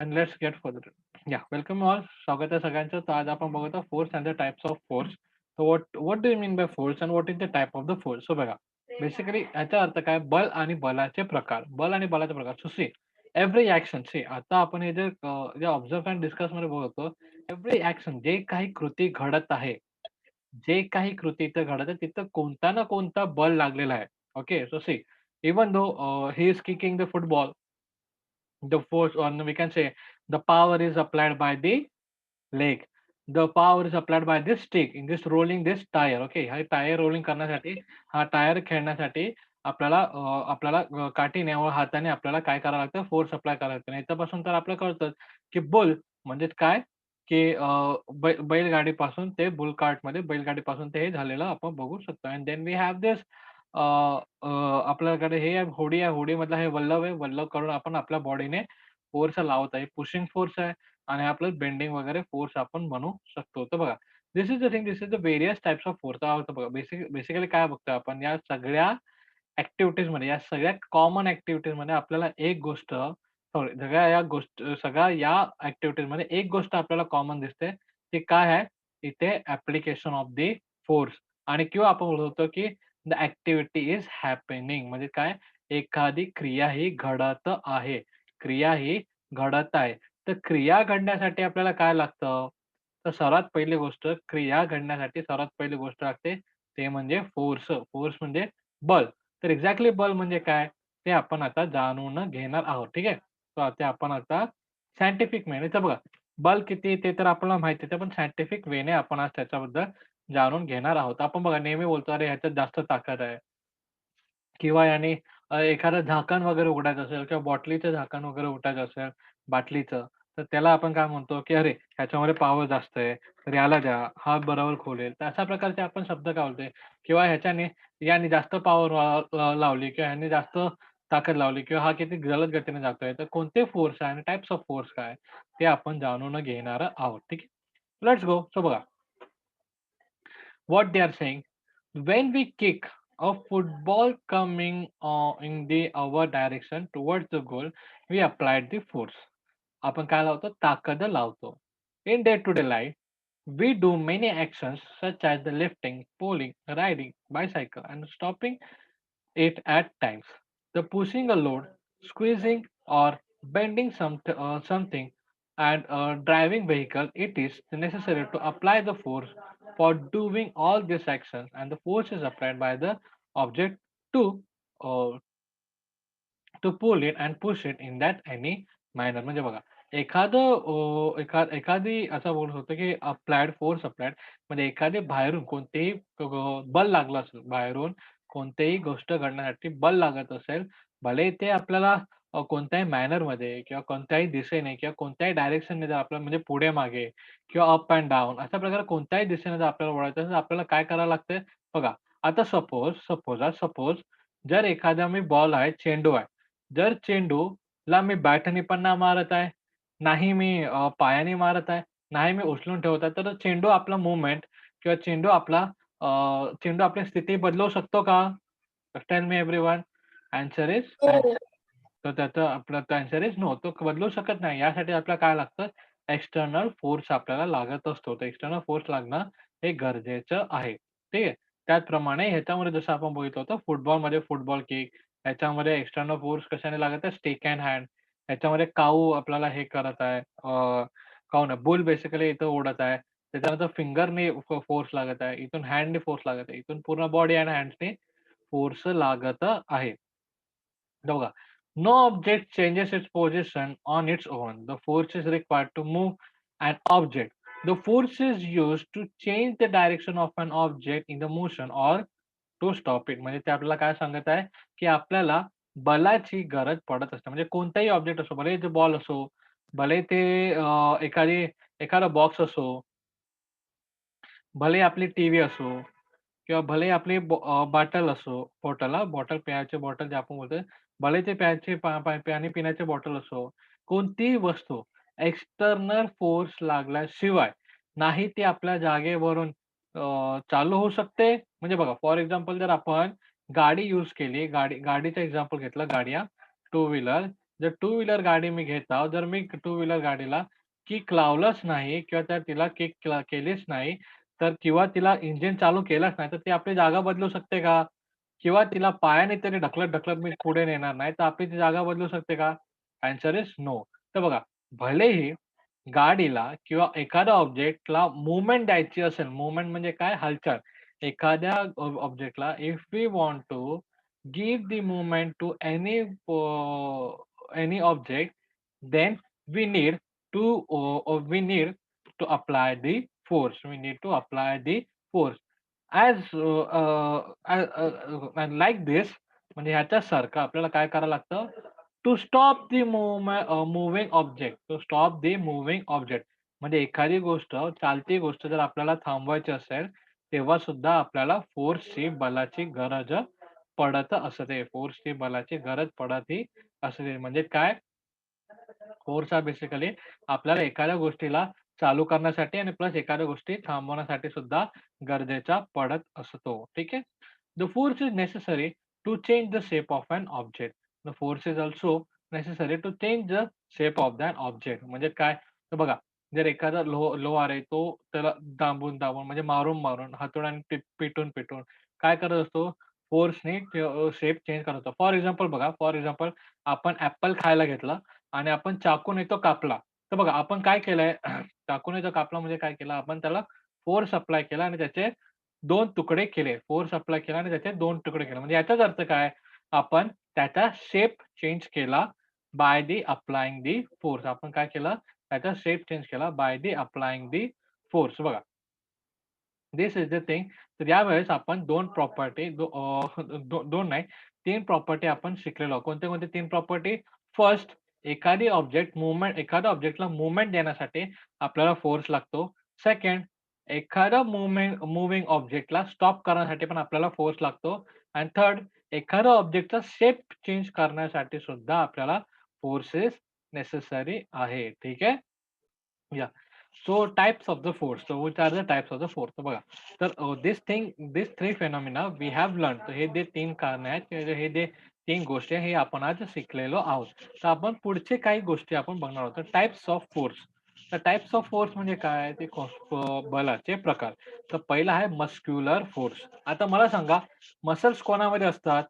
and let's get further. Yeah, welcome all. स्वागत आहे सगळ्यांचं. तर आज आपण बघत आहोत force and the types of force. तर what do you mean by force and what is the type of the force? So बघा, बेसिकली याचा अर्थ काय? बल आणि बलाचे प्रकार. बल आणि बलाचे प्रकार. सो सी एव्हरी ॲक्शन आता आपण हे जे ऑब्झर्व्ह अँड डिस्कसमध्ये बोलत होतो, एव्हरी ॲक्शन जे काही कृती घडत आहे, जे काही कृती इथं घडत आहे, तिथं कोणता ना कोणता बल लागलेला आहे. Okay. So see even though he is kicking the football, the force, or we can say the power is applied by the leg. The power is applied by this stick in this rolling this tire. Okay, हा tyre rolling करण्यासाठी, हा tyre खेळण्यासाठी आपल्याला काठीने व हाताने आपल्याला काय करावं लागतं? फोर्स अप्लाय करावं लागतं. याच्यापासून तर आपल्याला कळतं की बुल म्हणजे काय? की बैलगाडीपासून ते बुल कार्टमध्ये बैलगाडीपासून ते हे झालेलं आपण बघू शकतो. And then we have this uh, uh, आपल्याकडे हे आहे होडी आहे. होडीमधला हे वल्लभ आहे. वल्लभ करून आपण आपल्या बॉडीने फोर्स लावत आहे. पुशिंग फोर्स आहे आणि आपलं बेंडिंग वगैरे फोर्स आपण म्हणू शकतो. तर बघा, this is the thing, this is the various types of force. काय होतं बघा, बेसिकली काय बघतोय आपण या सगळ्या ॲक्टिव्हिटीजमध्ये, या सगळ्या कॉमन ॲक्टिव्हिटीजमध्ये आपल्याला एक गोष्ट सॉरी सगळ्या या ॲक्टिव्हिटीजमध्ये एक गोष्ट आपल्याला कॉमन दिसते. ती काय आहे? इथे ॲप्लिकेशन ऑफ द फोर्स. आणि किंवा आपण बोलत होतो की द ॲक्टिव्हिटी इज हॅपनिंग म्हणजे काय? एखादी क्रिया ही घडत आहे. क्रिया ही घडत आहे. तर क्रिया घडण्यासाठी आपल्याला काय लागतं? तर सर्वात पहिली गोष्ट, क्रिया घडण्यासाठी सर्वात पहिली गोष्ट लागते, ते म्हणजे फोर्स. फोर्स म्हणजे बल. तर एक्झॅक्टली बल म्हणजे काय? ते आपण आता जाणून घेणार आहोत. ठीक आहे? तर ते आपण आता सायंटिफिक मेने तर बघा, बल किती ते तर आपल्याला माहिती आहे. पण सायंटिफिक वेने आपण आज त्याच्याबद्दल जाणून घेणार आहोत. आपण बघा नेहमी बोलतो, "अरे, ह्याच्यात जास्त ताकद आहे." किंवा याने एखादं झाकण वगैरे उघडायचं असेल किंवा बॉटलीचं झाकण वगैरे उघडायचं असेल बाटलीचं, तर त्याला आपण काय म्हणतो, की "अरे, ह्याच्यामध्ये पॉवर जास्त आहे, तर याला द्या, हा बरोबर खोलेल." तर अशा प्रकारचे आपण शब्द काय बोलतोय किंवा याने जास्त पॉवर लावली किंवा ह्याने जास्त ताकद लावली किंवा हा किती जलद गतीने जातोय. तर कोणते फोर्स आहे आणि टाइप्स ऑफ फोर्स काय आहे, ते आपण जाणून घेणार आहोत. ठीक आहे. Let's go. सो बघा, what they are saying, when we kick a football coming in the our direction towards the goal, we applied the force. आपण काय लावतो? ताकद लावतो. In day-to-day life, we do many actions such as the lifting, pulling, riding bicycle, and stopping it at times. The pushing a load, squeezing, or bending something, and driving vehicle, it is necessary to apply the force for doing all these actions, and the force is applied by the object to uh, to pull it and push it in that any manner. म्हणजे बघा, एखादी असं बोलू शकतो, की applied force applied म्हणजे एखादे बाहेरून कोणतेही बल लागलं असेल, बाहेरून कोणतीही गोष्ट घडण्यासाठी बल लागत असेल, भले ते आपल्याला कोणत्याही मॅनरमध्ये किंवा कोणत्याही दिशेने किंवा कोणत्याही डायरेक्शनने जर आपल्याला म्हणजे पुढे-मागे किंवा अप एंड डाउन अशा प्रकारे कोणत्याही दिशेने जर आपल्याला वळायचं असेल, तर आपल्याला काय करावं लागतंय? बघा, आता सपोज जर एखादा मी बॉल आहे, चेंडू आहे. जर चेंडूला मी बॅटनी पण नाही मारत आहे, नाही मी पायाने मारत आहे, नाही मी उचलून ठेवत आहे, तर चेंडू आपला मूव्हमेंट किंवा चेंडू आपली स्थिती बदलवू शकतो का? Tell me everyone. Answer is हो. तर त्याचं आपलं आन्सर इज नो. तो बदलू शकत नाही. यासाठी आपल्याला काय लागतं? एक्सटर्नल फोर्स आपल्याला लागत असतो. तर एक्सटर्नल फोर्स लागणं हे गरजेचं आहे. ठीक आहे. त्याचप्रमाणे ह्याच्यामध्ये जसं आपण बघितलं होतं फुटबॉलमध्ये फुटबॉल किक, ह्याच्यामध्ये एक्सटर्नल फोर्स कशाने लागत आहे? Stick and hand. ह्याच्यामध्ये काऊ आपल्याला हे करत आहे, काऊ नाही, बुल बेसिकली इथं ओढत आहे. त्याच्यानंतर फिंगरने फोर्स लागत आहे. इथून हँडने फोर्स लागत आहे. इथून पूर्ण बॉडी आणि हँड्सने फोर्स लागत आहे. हे बघा, no object changes its position on its own. The force is required to move an object. The force is used to change the direction of an object in the motion or to stop it. म्हणजे ते आपल्याला काय सांगत आहे, की आपल्याला बलाची गरज पडत असते. म्हणजे कोणताही ऑब्जेक्ट असो, भले ते बॉल असो, भले ते एखादा बॉक्स असो, भले आपली टीव्ही असो किंवा भले आपली बॉटल असो, बॉटल पेयाची बॉटल जे आपण बोलतोय, भले ते प्यायचे पाणी पिण्याची बॉटल असो, कोणतीही वस्तू एक्सटर्नल फोर्स लागल्याशिवाय नाही ती आपल्या जागेवरून चालू होऊ शकते. म्हणजे बघा, फॉर एक्झाम्पल जर आपण गाडी यूज केली, गाडीचं एक्झाम्पल घेतलं, गाडी टू व्हीलर. जर टू व्हीलर गाडी मी घेत आहो, जर मी टू व्हीलर गाडीला किक लावलंच नाही किंवा तिला किक केलीच नाही, तर किंवा तिला इंजिन चालू केलंच नाही, तर ती आपली जागा बदलू शकते का? किंवा तिला पायाने तरी ढकलत-ढकलत मी पुढे नेणार नाही, तर आपली ती जागा बदलू शकते का? Answer is no. तर बघा, भलेही गाडीला किंवा एखाद्या ऑब्जेक्टला मूव्हमेंट द्यायची असेल, मूव्हमेंट म्हणजे काय? हालचाल. एखाद्या ऑब्जेक्टला if we want to give the movement to any object, then we need we need to apply the force. We need to apply the force. As and like this म्हणजे ह्याच्यासारखं आपल्याला काय करावं लागतं? To stop the moving object. To stop the moving object. म्हणजे एखादी गोष्ट, चालती गोष्ट जर आपल्याला थांबवायची असेल, तेव्हा सुद्धा आपल्याला फोर्सची, बलाची गरज पडत असते. फोर्सची, बलाची गरज पडत असते. म्हणजे काय? फोर्स हा बेसिकली आपल्याला एखाद्या गोष्टीला चालू करण्यासाठी आणि प्लस एखाद्या गोष्टी थांबवण्यासाठी सुद्धा गरजेचा पडत असतो. ठीक आहे. The force is necessary to change the shape of an object. The force is also necessary to change the shape of that object. म्हणजे काय? तर बघा, जर एखादा लोहार आहे, तो त्याला दाबून-दाबून म्हणजे मारून-मारून, हातोड्याने पिटून-पिटून काय करत असतो? फोर्सने शेप चेंज करत असतो. फॉर एक्झाम्पल बघा, फॉर एक्झाम्पल आपण ॲपल खायला घेतला आणि आपण चाकूने तो कापला. तर बघा आपण काय केलंय चाकूने तो कापला म्हणजे काय केलं आपण त्याला फोर्स अप्लाय केला आणि त्याचे 2 तुकडे केले. फोर्स अप्लाय केला आणि त्याचे 2 तुकडे केले. म्हणजे याचाच अर्थ काय? आपण त्याचा शेप चेंज केला बाय दी अप्लायिंग दी फोर्स. आपण काय केलं? त्याचा शेप चेंज केला बाय दी अप्लायिंग दी फोर्स. बघा. This is the thing. तर यावेळेस आपण 2 प्रॉपर्टी 2 नाही 3 प्रॉपर्टी आपण शिकलेलो आहोत. कोणते-कोणते 3 प्रॉपर्टी? फर्स्ट, एखाद्या ऑब्जेक्टला मूव्हमेंट देण्यासाठी आपल्याला फोर्स लागतो. सेकंड, एखादा मूव्हिंग ऑब्जेक्टला स्टॉप करण्यासाठी पण आपल्याला फोर्स लागतो. आणि थर्ड, एखाद्या ऑब्जेक्टचा शेप चेंज करण्यासाठी सुद्धा आपल्याला फोर्सेस नेसेसरी आहे. ठीक आहे? Yeah. So types of the force. So which are the types of the force? तर बघा. तर this three phenomena we have learned. तर हे जे 3 कारणे आहेत किंवा हे जे 3 गोष्टी आहेत, हे आपण आज शिकलेलो आहोत. तर आपण पुढचे काही गोष्टी आपण बघणार आहोत. तर टाइप्स ऑफ फोर्स. तर टाइप्स ऑफ फोर्स म्हणजे काय? ते बलाचे प्रकार. तर पहिला आहे मस्क्युलर फोर्स. आता मला सांगा, मसल्स कोणामध्ये असतात?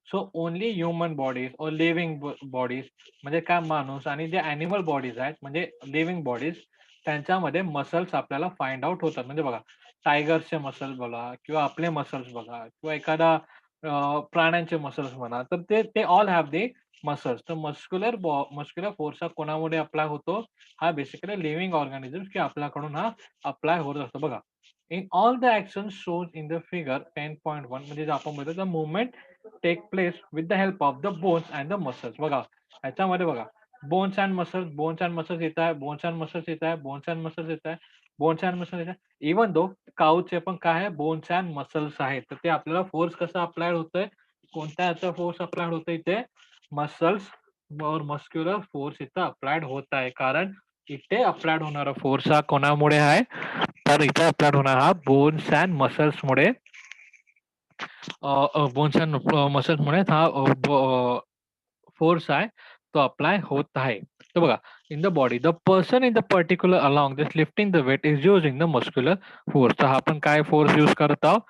सो ओन्ली ह्युमन बॉडीज और लिव्हिंग बॉडीज म्हणजे काय माणूस आणि जे ॲनिमल बॉडीज आहेत म्हणजे लिव्हिंग बॉडीज त्यांच्यामध्ये मसल्स आपल्याला फाइंड आउट होतात. म्हणजे बघा, टायगर्सचे मसल्स बघा किंवा आपले मसल्स बघा किंवा एखादा प्राण्यांचे मसल्स म्हणा, तर ते ऑल हॅव दी मसल्स. तर मस्क्युलर फोर्स हा कोणामुळे अप्लाय होतो? हा बेसिकली लिव्हिंग ऑर्गॅनिझम्स किंवा आपल्याकडून हा अप्लाय होत असतो. बघा, in all the actions shown in the figure 10.1 म्हणजे जे आपण म्हणतो the movement take place with the help of the bones and the muscles. बघा, ह्याच्यामध्ये बघा, बोन्स अँड मसल्स येत आहे, बोन्स अँड मसल्स येत आहे, बोन्स अँड मसल्स येत आहे, बोन्स अँड मसल्स येत आहे. इव्हन दो काऊचे पण काय आहे? बोन्स अँड मसल्स आहेत. तर ते आपल्याला फोर्स कसा अप्लाय होतोय? कोणत्या ह्याचा फोर्स अप्लाय होतोय इथे? मसल्स और मस्क्युलर फोर्स इथं अप्लायड होत आहे. कारण इथे अप्लायड होणारा फोर्स हा कोणामुळे आहे? तर इथे अप्लायड होणार हा बोन्स अँड मसल्समुळे बोन्स अँड मसल्समुळे हा फोर्स आहे, तो अप्लाय होत आहे. तर बघा, in the body the person in the particular along this lifting the weight is using the muscular force. तर आपण काय फोर्स यूज करत आहोत?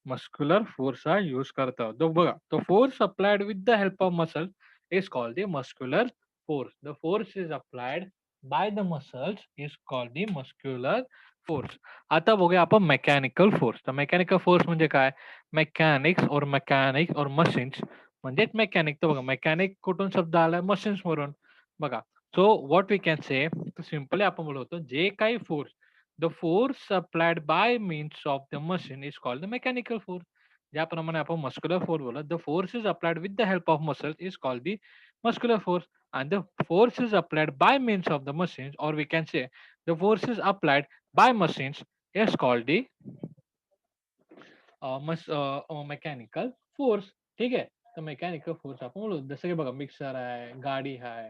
मस्क्युलर फोर्स हा यूज करत आहोत. तो बघा, तो force applied with the help of muscle is called the muscular force. The force is applied by the muscles is called the muscular force. आता बघूया आपण मेकॅनिकल फोर्स. तर मेकॅनिकल फोर्स म्हणजे काय? मेकॅनिक्स और मशीन्स म्हणजेच मेकॅनिक. तर बघा, मेकॅनिक कुठून शब्द आलाय? मशीन्स वरून. बघा, so what we can say, simply आपण बोलतो जे काही force, the force applied by means of the machine is called the mechanical force. ज्याप्रमाणे आपण मस्क्युलर फोर्स बोलत, the force is applied with the help of muscle is called the muscular force. and the force is applied by means of the machines, or we can say the force is applied by machines is called the mechanical force. ठीक आहे. तर mechanical force आपण बोलू जसं की बघा, mixer आहे, गाडी आहे,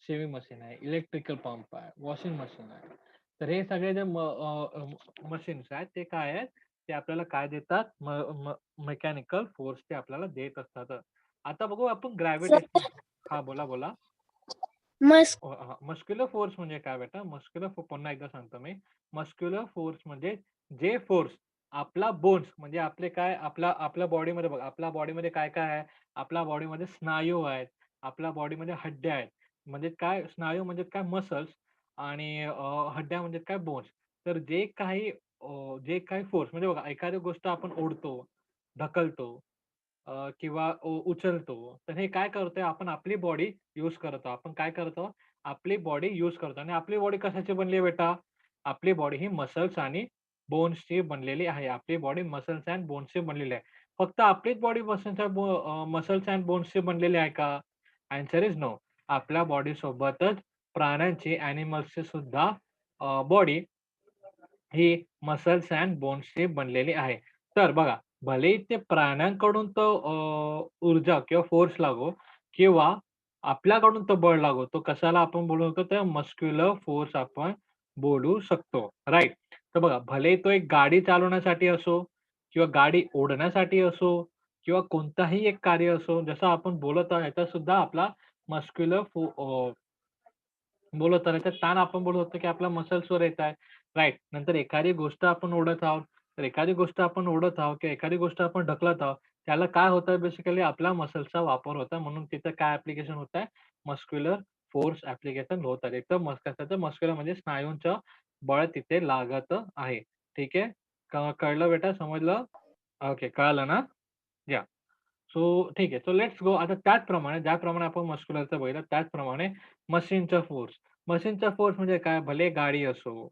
शेविंग मशीन आहे, इलेक्ट्रिकल पंप आहे, वॉशिंग मशीन आहे. तर हे सगळे जे मशीन्स आहेत ते काय आहेत? ते आपल्याला काय देतात? मेकॅनिकल फोर्स ते आपल्याला देत असतात. आता बघू आपण सर ग्रॅव्हिटेशन. हा, बोला. मस्क मस्क्युलर फोर्स म्हणजे काय बेटा? पुन्हा एकदा सांगतो मी. मस्क्युलर फोर्स म्हणजे जे फोर्स आपला बोन्स म्हणजे आपले काय आपल्या बॉडीमध्ये बघा, आपल्या बॉडीमध्ये काय-काय आहे? आपल्या बॉडीमध्ये स्नायू आहेत, आपल्या बॉडीमध्ये हड्ड्या आहेत. म्हणजे काय स्नायू म्हणजे काय मसल्स आणि हड्ड्या म्हणजे काय बोन्स. तर जे काही फोर्स म्हणजे बघा एखादी गोष्ट आपण ओढतो, ढकलतो किंवा उचलतो. तर हे काय करतोय आपण आपली बॉडी यूज करतो. आपण काय करतो? आपली बॉडी यूज करतो आणि आपली बॉडी कशाची बनली आहे बेटा? आपली बॉडी ही मसल्स आणि बोन्सची बनलेली आहे. आपली बॉडी मसल्स एंड बोन्सची बनलेली आहे. फक्त आपलीच बॉडी मसल्स एंड बोन्सची बनलेली आहे का? आन्सर इस नो. आपल्या बॉडी सोबतच प्राण्यांची, ॲनिमल्सची सुद्धा बॉडी ही मसल्स एंड बोन्सची बनलेली आहे. तर बघा, भलेही ते प्राण्यांकडून तो ऊर्जा किंवा फोर्स लागो किंवा आपल्याकडून तो बळ लागो, तो कशाला आपण बोलू शकतो? तर मस्क्युलर फोर्स आपण बोलू शकतो. राइट. तर बघा, भले तो एक गाडी चालवण्यासाठी असो किंवा गाडी ओढण्यासाठी असो किंवा कोणताही एक कार्य असो, जसं आपण बोलत आहे, याच्यात सुद्धा आपला मस्क्युलर बोलत राहायचं. ताण आपण बोलत होतो, की आपल्या मसल्सवर येत आहे. राइट. नंतर एखादी गोष्ट आपण ओढत आहोत, तर एखादी गोष्ट आपण ओढत आहोत किंवा एखादी गोष्ट आपण ढकलत आहोत, त्याला काय होतं बेसिकली आपल्या मसल्सचा वापर होतो. म्हणून तिथं काय ॲप्लिकेशन होत आहे? मस्क्युलर फोर्स ॲप्लिकेशन होत आहे. एकदम कशाचं मस्क्युलर म्हणजे स्नायूंचं बळ तिथे लागत आहे. ठीक आहे. कळलं बेटा? समजलं? ओके. कळालं ना? याह! सो ठीक आहे. सो लेट्स गो आता त्याचप्रमाणे ज्याप्रमाणे आपण मस्क्युलरचं बघितलं त्याचप्रमाणे मशीनचा फोर्स. मशीनचा फोर्स म्हणजे काय? भले गाडी असो,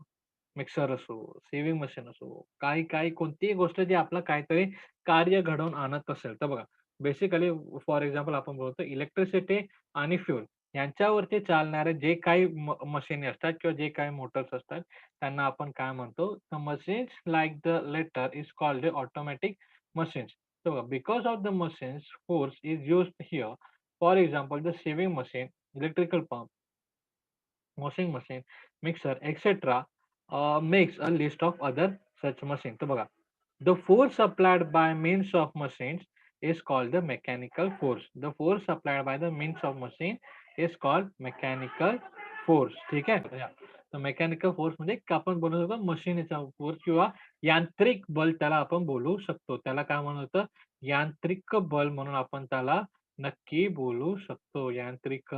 मिक्सर असो, सेव्हिंग मशीन असो, काही कोणतीही गोष्ट जी आपलं काहीतरी कार्य घडवून आणत असेल, तर बघा बेसिकली फॉर एक्झाम्पल आपण बोलतो इलेक्ट्रिसिटी आणि फ्यूल यांच्यावरती चालणारे जे काही मशिनी असतात किंवा जे काही मोटर्स असतात, त्यांना आपण काय म्हणतो? The machines like the latter is called automatic machines. So because of the machine's force is used here, for example, the sewing machine, electrical pump, washing machine, mixer, etc. Makes a list of other such machines. तर बघा, the force applied by means of machines is called the mechanical force. The force applied by the means of machine is called mechanical force. ठीक आहे? तर mechanical force म्हणजे आपण बोलू शकतो मशिनीचा force किंवा यांत्रिक बल त्याला आपण बोलू शकतो. त्याला काय म्हणतो? यांत्रिक बल म्हणून आपण त्याला नक्की बोलू शकतो. यांत्रिक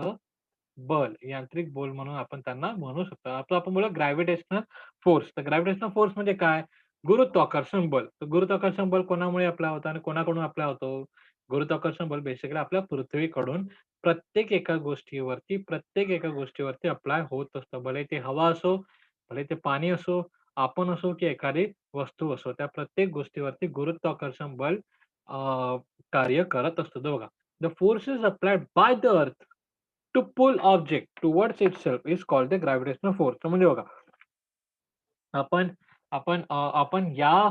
बल म्हणून आपण त्यांना म्हणू शकतो. आता आपण बोलू ग्रॅव्हिटेशनल फोर्स. तर ग्रॅव्हिटेशनल फोर्स म्हणजे काय? गुरुत्वाकर्षण बल. तर गुरुत्वाकर्षण बल कोणामुळे अप्लाय होतं आणि कोणाकडून अप्लाय होतो? गुरुत्वाकर्षण बल बेसिकली आपल्या पृथ्वीकडून प्रत्येक एका गोष्टीवरती अप्लाय होत असतं. भले ते हवा असो, भले ते पाणी असो, आपण असो की एखादी वस्तू असो. त्या प्रत्येक गोष्टीवरती गुरुत्वाकर्षण बल अ, कार्य करत असतं. तर बघा, the forces applied by the earth to pull object towards itself is called the gravitational force. तर म्हणजे बघा, आपण आपण या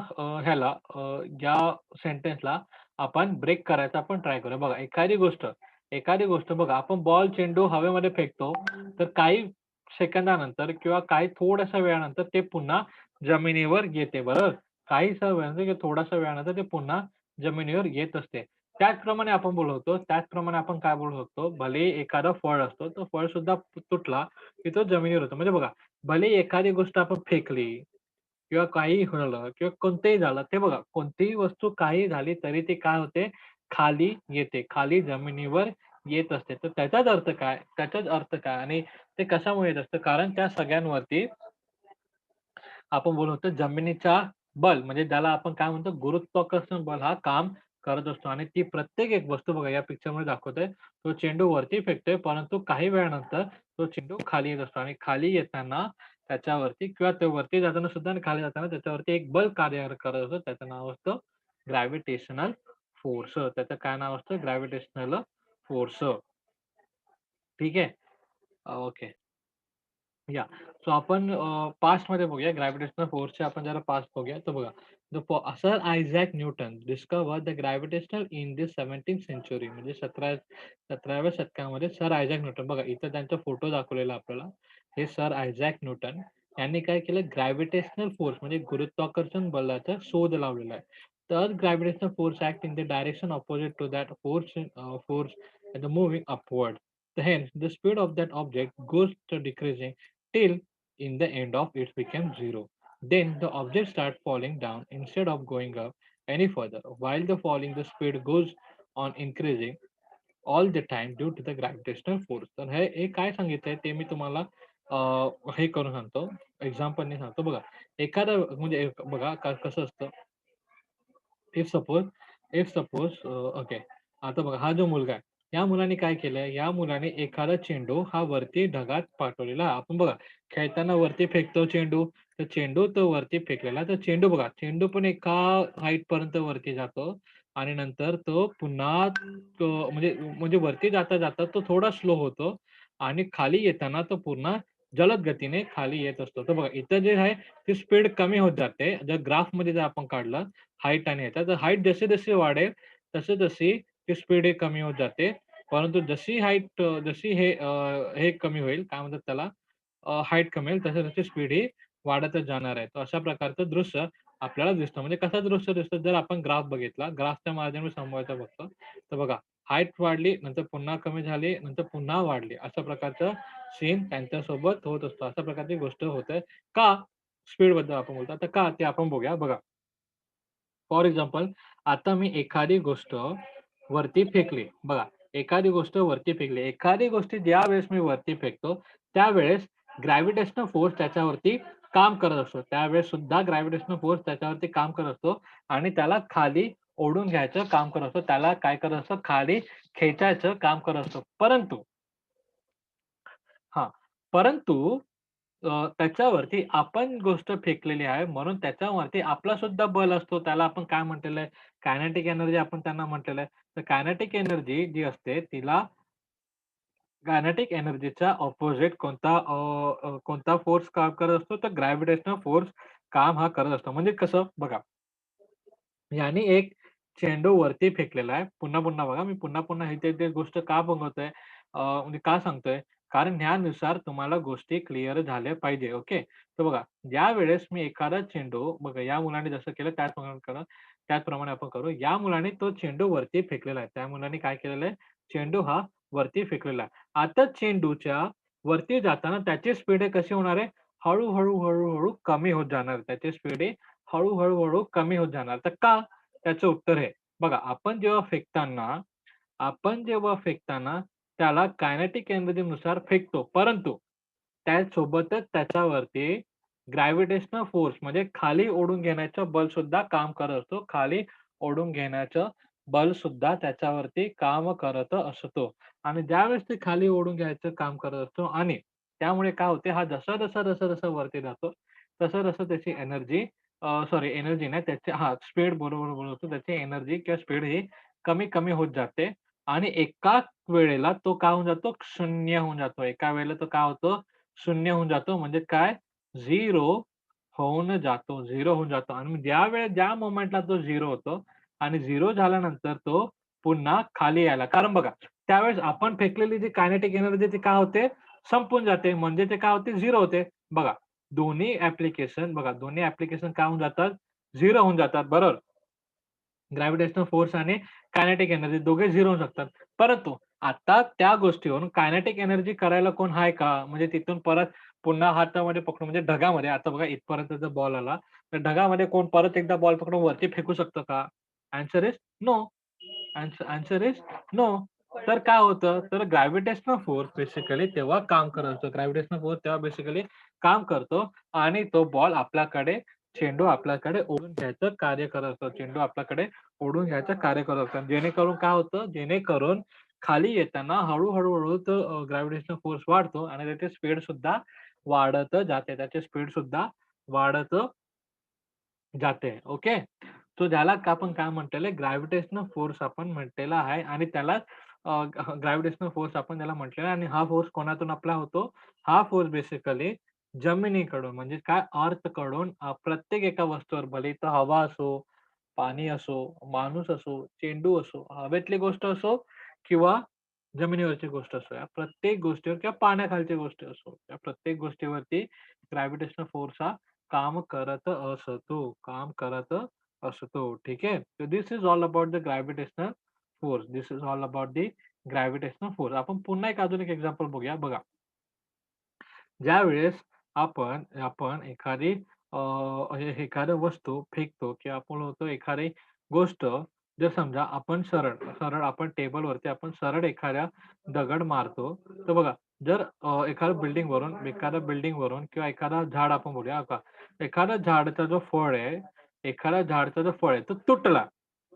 सेंटेन्सला आपण ब्रेक करायचा आपण ट्राय करूया. बघा, एखादी गोष्ट बघा, आपण बॉल, चेंडू हवेमध्ये फेकतो, तर काही सेकंदानंतर किंवा काही थोड्याशा वेळानंतर ते पुन्हा जमिनीवर येते, बरोबर? काहीसा वेळानंतर किंवा थोड्याशा वेळानंतर ते पुन्हा जमिनीवर येत असते. त्याचप्रमाणे आपण काय बोलू शकतो, भलेही एखादा फळ असतो, तो फळ सुद्धा तुटला, की तो जमिनीवर येतो. म्हणजे बघा, भले एखादी गोष्ट आपण फेकली किंवा काहीही झालं किंवा कोणतेही झालं, ते बघा कोणतीही वस्तू काही झाली तरी ती काय होते? खाली येते. खाली जमिनीवर येत असते. तर त्याचाच अर्थ काय आणि ते कशामुळे येत असतं? कारण त्या सगळ्यांवरती आपण बोलू शकतो जमिनीचा बल म्हणजे ज्याला आपण काय म्हणतो गुरुत्वाकर्षण बल हा काम करत असतो आणि ती प्रत्येक एक वस्तू बघा या पिक्चरमध्ये दाखवतोय. तो चेंडू वरती फेकतोय, परंतु काही वेळानंतर तो चेंडू खाली येत असतो आणि खाली येताना त्याच्यावरती किंवा ते वरती जाताना सुद्धा आणि खाली जाताना त्याच्यावरती एक बल कार्य करत असतं. त्याचं नाव असतं ग्रॅव्हिटेशनल फोर्स. त्याचं काय नाव असतं? Gravitational force. ठीक आहे? ओके. या. सो आपण पास्टमध्ये बघूया ग्रॅव्हिटेशनल फोर्सचे आपण जरा पास्ट बघूया. तर बघा, sir Isaac Newton discovered the gravitational in the 17th century म्हणजे 17व्या शतकामध्ये सर आयझॅक न्यूटन बघा इथं त्यांचा फोटो दाखवलेला आपल्याला. हे सर आयझॅक न्यूटन यांनी काय केलं ग्रॅव्हिटेशनल फोर्स म्हणजे गुरुत्वाकर्षण बलाचा शोध लावलेला आहे. तर gravitational force act in the direction opposite to that force the moving upward. Hence, the speed of that object goes to decreasing till in the end of it becomes zero. Then the object starts falling down instead of going up any further. While the falling, the speed goes on increasing all the time due to the gravitational force. तर हे काय सांगितलंय ते मी तुम्हाला हे करून सांगतो, एक्झाम्पलने सांगतो. बघा, एखादा म्हणजे बघा कसं असतं, इफ सपोज ओके. आता बघा हा जो मुलगा आहे, या मुलाने काय केलंय, या मुलाने एखादा चेंडू हा वरती ढगात पाठवलेला आहे. आपण बघा खेळताना वरती फेकतो चेंडू, तर चेंडू तो वरती फेकलेला. तर चेंडू बघा, चेंडू पण एका हाईट पर्यंत वरती जातो आणि नंतर तो पुन्हा म्हणजे म्हणजे वरती जाता-जाता तो थोडा स्लो होतो आणि खाली येताना तो पुन्हा जलद गतीने खाली येत असतो. तर बघा इथं जे आहे ती स्पीड कमी होत जाते. जर ग्राफमध्ये जर आपण काढलं हाईट आणि ह्याचा, तर हाईट जशी-जशी वाढेल, तशी-तशी ती स्पीड ही कमी होत जाते. परंतु जशी हाईट जशी हे कमी होईल, काय म्हणतात त्याला, हाईट कमी होईल, तशी-तशी स्पीड ही वाढतच जाणार आहे. तर अशा प्रकारचं दृश्य आपल्याला दिसतं. म्हणजे कसं दृश्य दिसतं, जर आपण ग्राफ बघितला, ग्राफच्या माध्यमाने समोरचा बघतो, तर बघा हाईट वाढली, नंतर पुन्हा कमी झाली, नंतर पुन्हा वाढली. अशा प्रकारचं सीन त्यांच्यासोबत होत असतो. अशा प्रकारची गोष्ट होते. का? स्पीडबद्दल आपण बोलतो. आता का ते आपण बघूया. बघा, फॉर एक्झाम्पल, आता मी एखादी गोष्ट वरती फेकली. बघा, एखादी गोष्ट वरती फेकली. एखादी गोष्ट ज्यावेळेस मी वरती फेकतो, त्यावेळेस ग्रॅव्हिटेशनल फोर्स त्याच्यावरती काम करत असतो. त्यावेळेस सुद्धा ग्रॅव्हिटेशनल फोर्स त्याच्यावरती काम करत असतो आणि त्याला खाली ओढून घ्यायचं काम करत असतो. त्याला काय करत असतो? खाली खेचायचं काम करत असतो. परंतु हां, परंतु त्याच्यावरती आपण गोष्ट फेकलेली आहे म्हणून त्याच्यावरती आपला सुद्धा बल असतो. त्याला आपण काय म्हटलेलं आहे, कायनेटिक एनर्जी आपण त्यांना म्हटलेलं आहे. तर कायनेटिक एनर्जी जी असते तिला कायनेटिक एनर्जीच्या अपोझिट कोणता फोर्स काम करत असतो, तर ग्रॅव्हिटेशनल फोर्स काम हा करत असतो. म्हणजे कसं बघा, याने एक चेंडू वरती फेकलेला आहे. पुन्हा-पुन्हा बघा, मी पुन्हा-पुन्हा ही तेच गोष्ट का बनवतोय, म्हणजे का सांगतोय? कारण ह्यानुसार तुम्हाला गोष्टी क्लिअर झाल्या पाहिजे. ओके. तर बघा, ज्यावेळेस मी एखादा चेंडू बघा, या मुलाने जसं केलं त्याचप्रमाणे करा, त्याचप्रमाणे आपण करू. या मुलाने तो चेंडू वरती फेकलेला आहे. त्या मुलाने काय केलेलं आहे? चेंडू हा वरती फेकलेला आहे. आता चेंडूच्या वरती जाताना त्याची स्पीड कशी होणार आहे? हळू-हळू, हळू कमी होत जाणार. त्याची स्पीड हळू कमी होत जाणार. तर का? त्याचं उत्तर आहे. बघा, आपण जेव्हा फेकताना त्याला कायनेटिक एनर्जीनुसार फेकतो. परंतु त्यासोबतच त्याच्यावरती ग्रॅव्हिटेशनल फोर्स म्हणजे खाली ओढून घेण्याचं बल सुद्धा काम करत असतो. खाली ओढून घेण्याचं बल सुद्धा त्याच्यावरती काम करत असतो. आणि ज्यावेळेस ते खाली ओढून घ्यायचं काम करत असतो आणि त्यामुळे काय होते, हा जसा वरती जातो, तसं त्याची एनर्जी सॉरी एनर्जी नाही त्याची स्पीड बरोबर बोलतो. त्याची एनर्जी किंवा स्पीड ही कमी-कमी होत जाते आणि एकाच वेळेला तो काय होऊन जातो? शून्य होऊन जातो. एका वेळेला तो काय होतो? शून्य होऊन जातो. म्हणजे काय? 0 होऊन जातो. 0 होऊन जातो आणि ज्या मोमेंटला तो 0 होतो आणि 0 झाल्यानंतर तो पुन्हा खाली यायला. कारण बघा, त्यावेळेस आपण फेकलेली जी कायनेटिक एनर्जी ती काय होते? संपून जाते. म्हणजे ते काय होते? 0 होते. बघा, दोन्ही ॲप्लिकेशन काय होऊन जातात? 0 होऊन जातात. बरोबर. ग्रॅव्हिटेशनल फोर्स आणि कायनेटिक एनर्जी दोघे 0 होऊ शकतात. परंतु आता त्या गोष्टीवरून कायनेटिक एनर्जी करायला कोण आहे का? म्हणजे तिथून परत पुन्हा हातामध्ये पकडून म्हणजे ढगामध्ये आता बघा इथपर्यंत जर बॉल आला, तर ढगामध्ये कोण परत एकदा बॉल पकडून वरती फेकू शकतं का? आन्सर इस नो. आन्सर इस नो. तर काय होतं? तर ग्रॅव्हिटेशनल फोर्स बेसिकली तेव्हा काम करत असतो. ग्रॅव्हिटेशनल फोर्स तेव्हा बेसिकली काम करतो आणि तो बॉल आपल्याकडे चेंडू आपल्याकडे ओढून घ्यायचं कार्य करत असतो. चेंडू आपल्याकडे ओढून घ्यायचं कार्य करत असतं. जेणेकरून काय होतं? जेणेकरून खाली येताना हळू तो ग्रॅव्हिटेशनल फोर्स वाढतो आणि त्याची स्पीड सुद्धा वाढत जाते. त्याची स्पीड सुद्धा वाढत जाते. ओके. तो ज्याला आपण काय म्हटलेलं आहे ग्रॅव्हिटेशनल फोर्स आपण म्हटलेला आहे आणि त्याला ग्रॅव्हिटेशनल फोर्स आपण त्याला म्हटलेला आहे आणि हा फोर्स कोणातून आपला होतो? हा फोर्स बेसिकली जमिनीकडून म्हणजे काय अर्थकडून प्रत्येक एका वस्तूवर भले तर हवा असो, पाणी असो, माणूस असो, चेंडू असो, हवेतली गोष्ट असो किंवा जमिनीवरची गोष्ट असो. या प्रत्येक गोष्टीवर किंवा पाण्याखालची गोष्ट असो, या प्रत्येक गोष्टीवरती ग्रॅव्हिटेशनल फोर्स हा काम करत असतो. ठीक आहे. So this is all about the gravitational force. This is all about the gravitational force. आपण पुन्हा अजून एक एक्झाम्पल बघूया. बघा, ज्यावेळेस आपण आपण एखादी एखादी वस्तू फेकतो किंवा आपण बोलतो एखादी गोष्ट, जर समजा आपण सरळ सरळ आपण टेबलवरती आपण सरळ एखाद्या दगड मारतो, तर बघा, जर एखाद्या बिल्डिंगवरून किंवा एखादा झाड आपण बोलूया का, एखाद्या झाडाचा जो फळ आहे, एखाद्या झाडाचा जो फळ आहे तो तुटला.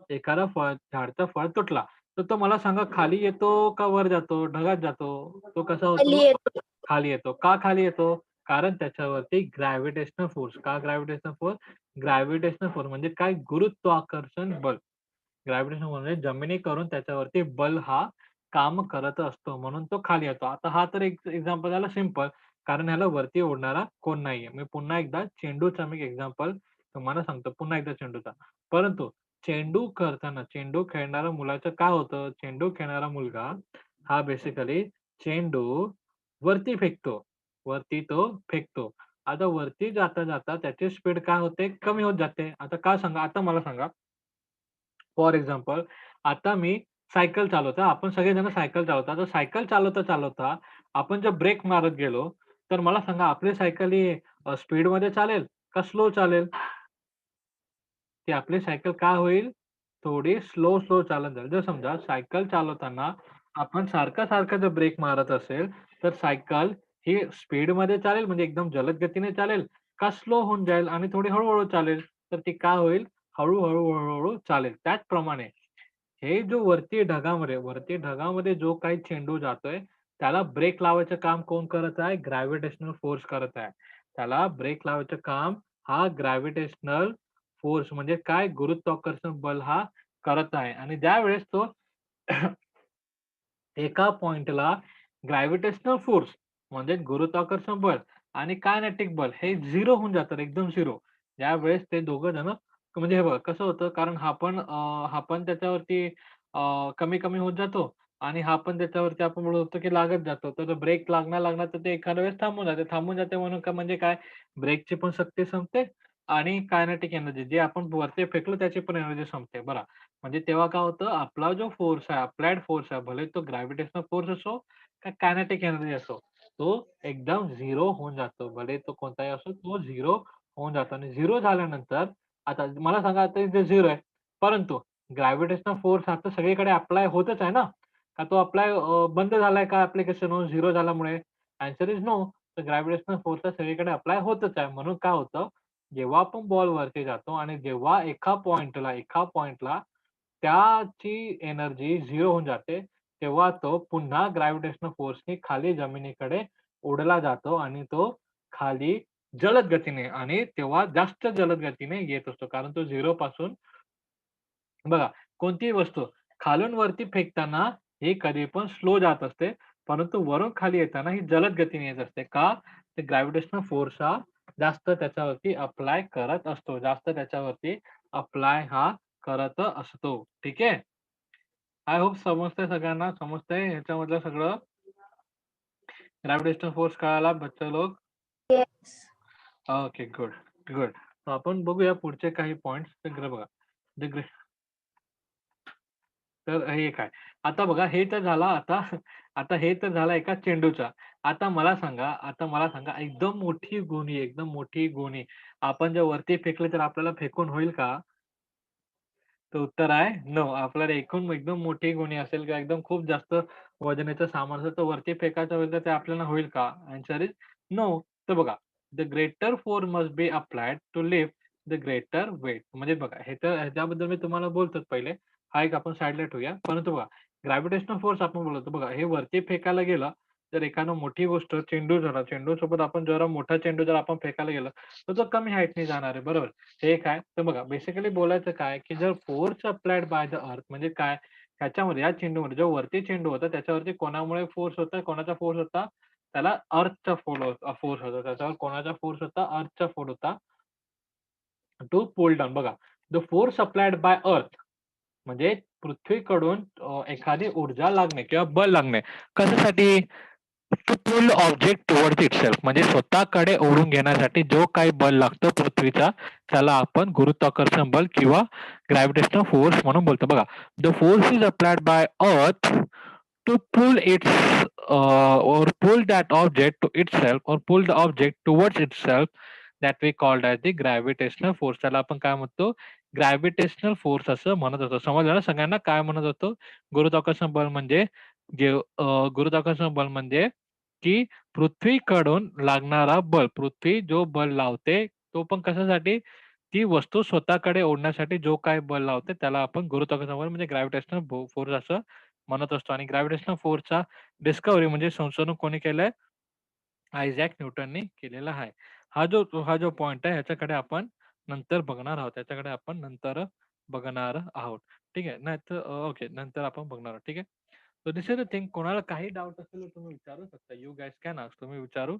एखादा झाडचा फळ तुटला, तर तो मला सांगा खाली येतो का वर जातो? ढगात जातो. तो कसा खाली होतो? येतो. खाली येतो. का खाली येतो? कारण त्याच्यावरती ग्रॅव्हिटेशनल फोर्स. का ग्रॅव्हिटेशनल फोर्स? ग्रॅव्हिटेशनल फोर्स म्हणजे काय? गुरुत्वाकर्षण बल. ग्रॅव्हिटेशन म्हणजे जमिनीवरून त्याच्यावरती बल हा काम करत असतो. म्हणून तो खाली येतो. आता हा तर एक एक्झाम्पल झाला सिंपल. कारण ह्याला वरती ओढणारा कोण नाहीये. मी पुन्हा एकदा चेंडूचा मी एक्झाम्पल तुम्हाला सांगतो. पुन्हा एकदा चेंडूचा. परंतु चेंडू खेळणाऱ्या मुलाचं काय होतं? चेंडू खेळणारा मुलगा हा बेसिकली चेंडू वरती फेकतो. वरती तो फेकतो. आता वरती जाता त्याची स्पीड काय होते? कमी होत जाते. आता का सांगा? आता मला सांगा. फॉर एक्झाम्पल, आता मी सायकल चालवतो. आपण सगळेजण सायकल चालवतो. आता सायकल चालवता आपण जर ब्रेक मारत गेलो, तर मला सांगा आपली सायकल ही स्पीडमध्ये चालेल का स्लो चालेल? ती आपली सायकल काय होईल? थोडी स्लो चालत जाईल. जर समजा सायकल चालवताना आपण सारखा जर ब्रेक मारत असेल, तर सायकल ही स्पीडमध्ये चालेल म्हणजे एकदम जलद गतीने चालेल का स्लो होऊन जाईल आणि थोडी हळू चालेल? तर ती काय होईल? हळू चालेल. त्याचप्रमाणे हे जो वरती ढगामध्ये जो काही चेंडू जातोय, त्याला ब्रेक लावायचं काम कोण करत आहे? ग्रॅव्हिटेशनल फोर्स करत आहे. त्याला ब्रेक लावायचं काम हा ग्रॅव्हिटेशनल फोर्स म्हणजे काय? गुरुत्वाकर्षण बल हा करत आहे आणि ज्यावेळेस तो एका पॉइंटला ग्रॅव्हिटेशनल फोर्स म्हणजे गुरुत्वाकर्षण बल आणि कायनेटिक बल हे 0 होऊन जातात, एकदम 0. ज्यावेळेस ते दोघं जण म्हणजे हे बघा कसं होतं कारण हा पण त्याच्यावरती कमी होत जातो आणि हा पण त्याच्यावरती आपण म्हणतो की लागत जातो. तर ब्रेक लागणार तर ते एखाद्या वेळेस थांबून जाते. थांबून जाते म्हणून का म्हणजे काय ब्रेकची पण शक्ती संपते आणि कायनेटिक एनर्जी जे आपण वरती फेकलो त्याची पण एनर्जी संपते. बघा, म्हणजे तेव्हा काय होतं, आपला जो फोर्स आहे, अप्लाइड फोर्स आहे, भले तो ग्रॅव्हिटेशनल फोर्स असो का कायनेटिक एनर्जी असो, तो एकदम 0 होऊन जातो. भले तो कोणताही असो, तो 0 होऊन जातो आणि 0 झाल्यानंतर आता मला सांगा आता इथे 0 आहे. परंतु ग्रॅव्हिटेशनल फोर्स हा तर सगळीकडे अप्लाय होतच आहे ना? का तो अप्लाय बंद झालाय का ॲप्लिकेशन 0 झाल्यामुळे? Answer is no. तर ग्रॅव्हिटेशनल फोर्स हा सगळीकडे अप्लाय होतच आहे. म्हणून काय होतं, जेव्हा आपण बॉल वरती जातो आणि जेव्हा एका पॉइंटला त्याची एनर्जी 0 होऊन जाते, तेव्हा तो पुन्हा ग्रॅव्हिटेशनल फोर्सनी खाली जमिनीकडे ओढला जातो आणि तो खाली जलद गतीने आणि तेव्हा जास्त जलद गतीने येत असतो. कारण तो 0 पासून बघा, कोणतीही वस्तू खालून वरती फेकताना ही कधी पण स्लो जात असते. परंतु वरून खाली येताना ही जलद गतीने येत असते. का? तर ग्रॅव्हिटेशनल फोर्स हा जास्त त्याच्यावरती अप्लाय करत असतो. जास्त त्याच्यावरती अप्लाय हा करत असतो. ठीक आहे? आय होप समजतंय सगळ्यांना. समजतंय ह्याच्यामधलं सगळं? ग्रॅव्हिटेशनल फोर्स कळाला बच्चे लोग? येस. Okay, good, good. तर आपण बघूया पुढचे काही पॉइंट्स. तर बघा, द तर हे काय? आता बघा हे तर झाला आता आता हे तर झाला एका चेंडूचा. आता मला सांगा एकदम मोठी गोणी आपण जर वरती फेकली तर आपल्याला फेकून होईल का? तर उत्तर आहे नो. आपल्याला एकूण एकदम मोठी गोणी असेल किंवा एकदम खूप जास्त वजनाचं सामान असेल तर वरती फेकायचं होईल तर ते आपल्याला होईल का? Answer is no. तर बघा, the greater force must be applied to lift the greater weight. म्हणजे बघा हे तर ह्याच्याबद्दल मी तुम्हाला बोलतोच पहिले. हा एक आपण साइडला ठेवूया. परंतु बघा ग्रॅव्हिटेशनल फोर्स आपण बोलतो बघा हे वरती फेकायला गेलं, तर एखादं मोठी गोष्ट चेंडू झाला. चेंडूसोबत आपण जरा मोठा चेंडू जर आपण फेकायला गेलो, तर तो कमी हाईटने जाणार आहे. बरोबर? हे काय? तर बघा बेसिकली बोलायचं काय, की जर फोर्स अप्लाइड बाय द अर्थ म्हणजे काय? ह्याच्यामध्ये या चेंडूमध्ये जो वरती चेंडू होता त्याच्यावरती कोणामुळे फोर्स होता? कोणाचा फोर्स होता? त्याला अर्थचा फोर्स होता. त्याच्यावर कोणाचा फोर्स होता? अर्थचा फोर्स होता. To pull down. बघा, the force applied by earth म्हणजे पृथ्वीकडून एखादी ऊर्जा लागणे किंवा बल लागणे. कशासाठी? To pull object towards itself म्हणजे स्वतःकडे ओढून घेण्यासाठी जो काही बल लागतो पृथ्वीचा, त्याला आपण गुरुत्वाकर्षण बल किंवा ग्रॅव्हिटेशनल फोर्स म्हणून बोलतो. बघा, the force is applied by अर्थ to pull its or pull that object to itself or pull the object towards itself that we called as the gravitational force. त्याला आपण काय म्हणतो? ग्रॅव्हिटेशनल फोर्स असं म्हणत होतो. समजलं ना सगळ्यांना काय म्हणत होतो? गुरुत्वाकर्षण बल म्हणजे गुरुत्वाकर्षण बल म्हणजे की पृथ्वीकडून लागणारा बल, पृथ्वी जो बल लावते, तो पण कशासाठी? ती वस्तू स्वतःकडे ओढण्यासाठी जो काही बल लावते, त्याला आपण गुरुत्वाकर्षण बल म्हणजे ग्रॅव्हिटेशनल फोर्स असं म्हणत असतो आणि ग्रॅव्हिटेशनल फोर्सचा डिस्कव्हरी म्हणजे संशोधन कोणी केलंय? आयझॅक न्यूटनने केलेला आहे. हा जो पॉइंट आहे ह्याच्याकडे आपण नंतर बघणार आहोत. त्याच्याकडे आपण नंतर बघणार आहोत. ठीक आहे. नाहीतर ओके नंतर आपण बघणार आहोत. ठीक आहे. So this is the thing कोणाला काही डाउट असेल तर तुम्ही विचारू शकता. यू गाईज कॅन आस्क तुम्ही विचारू